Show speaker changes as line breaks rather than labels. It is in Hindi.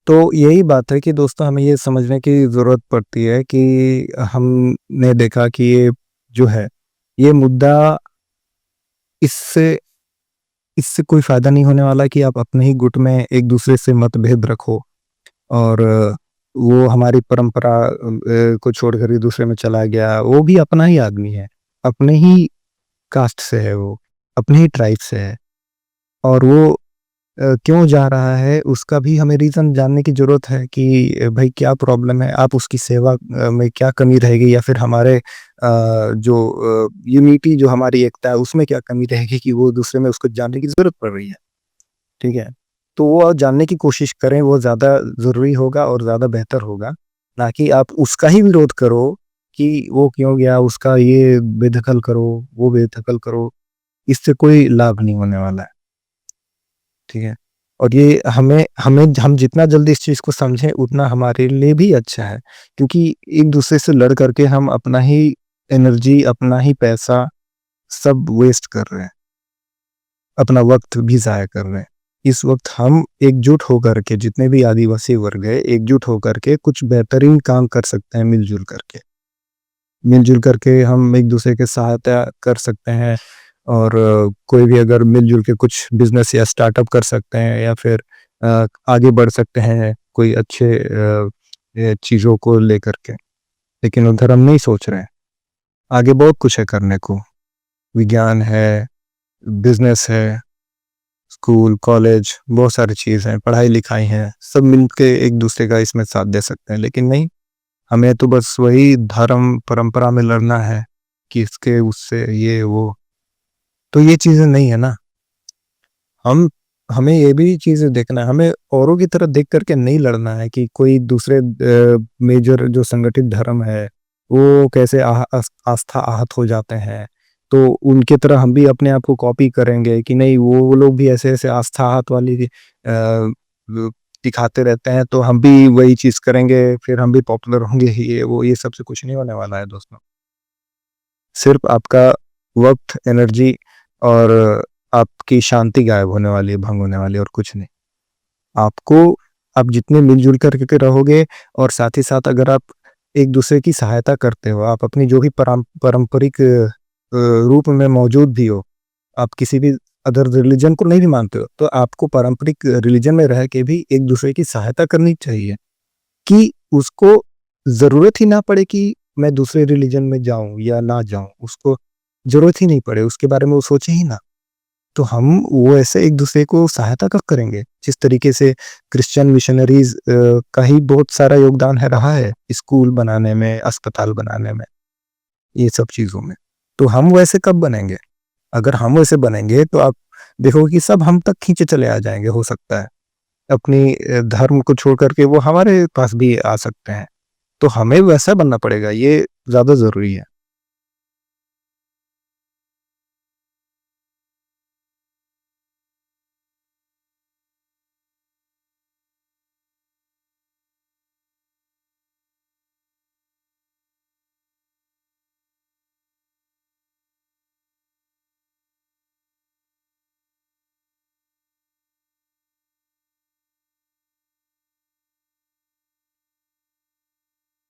तो यही बात है कि दोस्तों हमें ये समझने की ज़रूरत पड़ती है कि हमने देखा कि ये जो है, ये मुद्दा इससे इससे कोई फ़ायदा नहीं होने वाला कि आप अपने ही गुट में एक-दूसरे से मतभेद रखो और वो हमारी परंपरा को छोड़कर ही दूसरे में चला गया, वो भी अपना ही आदमी है, अपने ही कास्ट से है वो, अपने ही ट्राइब से है और वो क्यों जा रहा है उसका भी हमें रीज़न जानने की ज़रूरत है कि भाई क्या प्रॉब्लम है? आप उसकी सेवा में क्या कमी रहेगी या फिर हमारे जो यूनिटी जो हमारी एकता है उसमें क्या कमी रहेगी कि वो दूसरे में उसको जानने की ज़रूरत पड़ रही है, ठीक है? तो वो जानने की कोशिश करें, वो ज़्यादा ज़रूरी होगा और ज़्यादा बेहतर होगा, ना कि आप उसका ही विरोध करो कि वो क्यों गया, उसका ये बेदखल करो, वो बेदखल करो, इससे कोई लाभ नहीं होने वाला है। ठीक है? और ये हमें हमें हम जितना जल्दी इस चीज़ को समझें उतना हमारे लिए भी अच्छा है। क्योंकि एक-दूसरे से लड़ कर के हम अपना ही एनर्जी, अपना ही पैसा सब वेस्ट कर रहे हैं। अपना वक़्त भी ज़ाया कर रहे हैं। इस वक़्त हम एकजुट होकर के जितने भी आदिवासी वर्ग हैं, एकजुट होकर के कुछ बेहतरीन काम कर सकते हैं मिल-जुल करके। मिल-जुल करके हम एक-दूसरे की सहायता कर सकते हैं और कोई भी अगर मिल-जुल के कुछ बिज़नेस या स्टार्टअप कर सकते हैं या फिर आगे बढ़ सकते हैं कोई अच्छे चीज़ों को लेकर के। लेकिन उधर हम नहीं सोच रहे हैं। आगे बहुत कुछ है करने को। विज्ञान है, बिज़नेस है, स्कूल, कॉलेज बहुत सारी चीज़ हैं, पढ़ाई-लिखाई है, सब मिलके एक-दूसरे का इसमें साथ दे सकते हैं। लेकिन नहीं, हमें तो बस वही धर्म, परंपरा में लड़ना है कि इसके, उससे, ये, वो। तो ये चीज़ें नहीं है ना। हम हमें ये भी चीज़ें देखना है, हमें औरों की तरफ देख कर के नहीं लड़ना है कि कोई दूसरे मेजर जो संगठित धर्म है, वो कैसे आस्था आहत हो जाते हैं। तो उनकी तरह हम भी अपने आप को कॉपी करेंगे कि नहीं वो लोग भी ऐसे-ऐसे आस्था आहत वाली दिखाते रहते हैं, तो हम भी वही चीज़ करेंगे, फिर हम भी पॉपुलर होंगे, ये वो, ये सब से कुछ नहीं होने वाला है दोस्तों। सिर्फ़ आपका वक़्त, एनर्जी और आपकी शांति गायब होने वाली है, भंग होने वाली है और कुछ नहीं। आपको आप जितने मिल-जुल कर के रहोगे और साथ ही साथ अगर आप एक-दूसरे की सहायता करते हो, आप अपनी जो भी पारंपरिक रूप में मौजूद भी हो, आप किसी भी अदर रिलिजन को नहीं भी मानते हो, तो आपको पारंपरिक रिलिजन में रह के भी एक-दूसरे की सहायता करनी चाहिए कि उसको ज़रूरत ही ना पड़े कि मैं दूसरे रिलिजन में जाऊँ या ना जाऊँ, उसको ज़रूरत ही नहीं पड़े, उसके बारे में वो सोचे ही ना। तो हम वो ऐसे एक-दूसरे को सहायता कब करेंगे? जिस तरीके से क्रिश्चियन मिशनरीज़ का ही बहुत सारा योगदान है रहा है, स्कूल बनाने में, अस्पताल बनाने में, ये सब चीज़ों में। तो हम वैसे कब बनेंगे? अगर हम वैसे बनेंगे तो आप देखोगे कि सब हम तक खींचे चले आ जाएँगे हो सकता है। अपनी धर्म को छोड़ कर के वो हमारे पास भी आ सकते हैं। तो हमें वैसा बनना पड़ेगा, ये ज़्यादा ज़रूरी है।